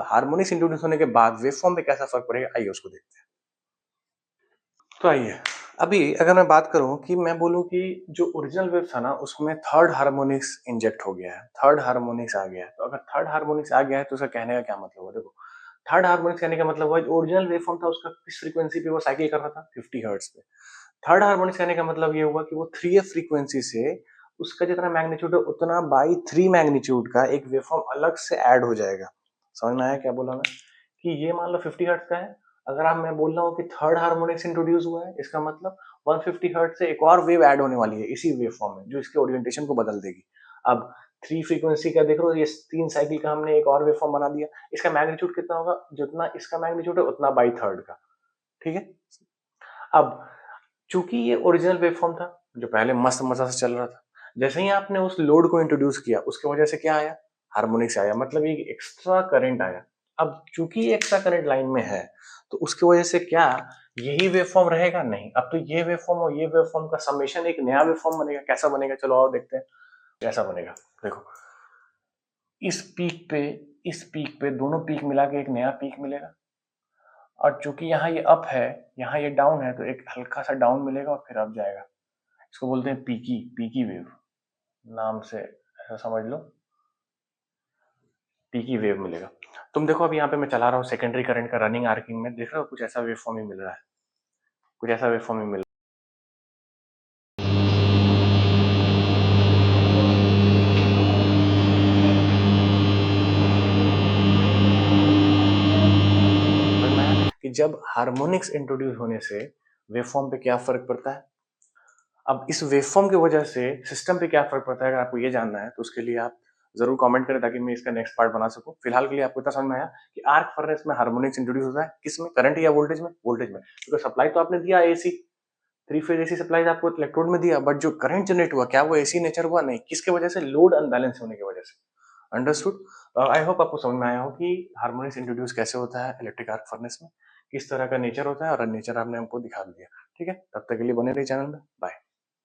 Harmonics introduce होने के बाद वेवफॉर्म पे कैसा फर्क पड़ेगा, आइए उसको देखते हैं। तो आइए, अभी अगर मैं बात करूं कि मैं बोलूं कि जो ओरिजिनल वेव था ना उसमें थर्ड हार्मोनिक्स इंजेक्ट हो गया है, थर्ड हार्मोनिक्स आ गया है। तो अगर थर्ड हार्मोनिक्स आ गया है तो उसका कहने का क्या मतलब है? देखो, थर्ड हार्मोनिक्स कहने का मतलब है ओरिजिनल वेवफॉर्म था उसका किस फ्रीक्वेंसी पे वो साइकिल कर रहा था, 50 हर्ट्ज पे। थर्ड हार्मोनिक्स कहने का मतलब ये हुआ कि वो 3f फ्रीक्वेंसी से उसका जितना मैग्नीट्यूड है उतना बाई 3 मैग्नीट्यूड का एक वेवफॉर्म अलग से ऐड हो जाएगा। समझ में आया क्या बोला मैं? कि ये मान लो 50 हर्ट्ज का है, अगर आप मैं बोल रहा हूँ कि थर्ड हार्मोनिक्स इंट्रोड्यूस हुआ है, इसका मतलब 150 हर्ट्ज से एक और वेव ऐड होने वाली है इसी वेव फॉर्म में, जो इसके ओरिएंटेशन को बदल देगी। अब 3 फ्रीक्वेंसी का देख लो, ये 3 साइकिल का हमने एक और वेव फॉर्म बना दिया। इसका मैग्नीट्यूड कितना होगा? जितना इसका मैग्नीट्यूड है उतना बाई थर्ड का। ठीक है। अब चूंकि ये ओरिजिनल वेवफॉर्म था जो पहले मस्त मजा से चल रहा था, जैसे ही आपने उस लोड को इंट्रोड्यूस किया उसके वजह से क्या आया? हार्मोनिक्स आया, मतलब एक एक्स्ट्रा करंट आया। अब चूंकि ये एक्स्ट्रा करंट लाइन में है तो उसकी वजह से क्या यही वेवफॉर्म रहेगा? नहीं, अब तो ये वेवफॉर्म और ये वेवफॉर्म का समेशन एक नया वेवफॉर्म बनेगा। कैसा बनेगा? चलो आओ देखते हैं कैसा बनेगा। देखो, इस पीक पे इस पीक पे दोनों पीक मिला के एक नया पीक मिलेगा, और चूंकि यहाँ ये अप है यहाँ ये डाउन है तो एक हल्का सा डाउन मिलेगा और फिर अप जाएगा। इसको बोलते हैं पीकी पीकी वेव, नाम से ऐसा समझ लो, पीकी वेव मिलेगा। तुम देखो अभी यहाँ पे मैं चला रहा हूँ सेकेंडरी करंट का रनिंग आर्किंग में, देख रहे हो कुछ ऐसा वेव फॉर्म ही मिल रहा है, कुछ ऐसा वेव फॉर्म ही मिल रहा है कि जब हार्मोनिक्स इंट्रोड्यूस होने से वेव फॉर्म पे क्या फर्क पड़ता है। अब इस वेवफॉर्म की वजह से सिस्टम पे क्या फर्क पड़ता है, अगर आपको ये जानना है तो उसके लिए आप जरूर कमेंट करें ताकि मैं इसका नेक्स्ट पार्ट बना सकूं। फिलहाल के लिए आपको इतना समझ में आया कि आर्क फर्नेस में हार्मोनिक्स इंट्रोड्यूस होता है, किसमें? करंट या वोल्टेज में? वोल्टेज में, क्योंकि सप्लाई तो आपने दिया एसी, 3 फेज एसी सप्लाई आपको इलेक्ट्रोड में दिया, बट जो करंट जनरेट हुआ क्या वो एसी नेचर हुआ? नहीं। किसके वजह से? लोड अनबैलेंस होने की वजह से। अंडरस्टूड? आई होप आपको समझ में आया हो कि हार्मोनिक्स इंट्रोड्यूस कैसे होता है इलेक्ट्रिक आर्क फर्नेस में, किस तरह का नेचर होता है, और नेचर आपने हमको दिखा दिया। ठीक है, तब तक के लिए बने रहिए चैनल में। बाय।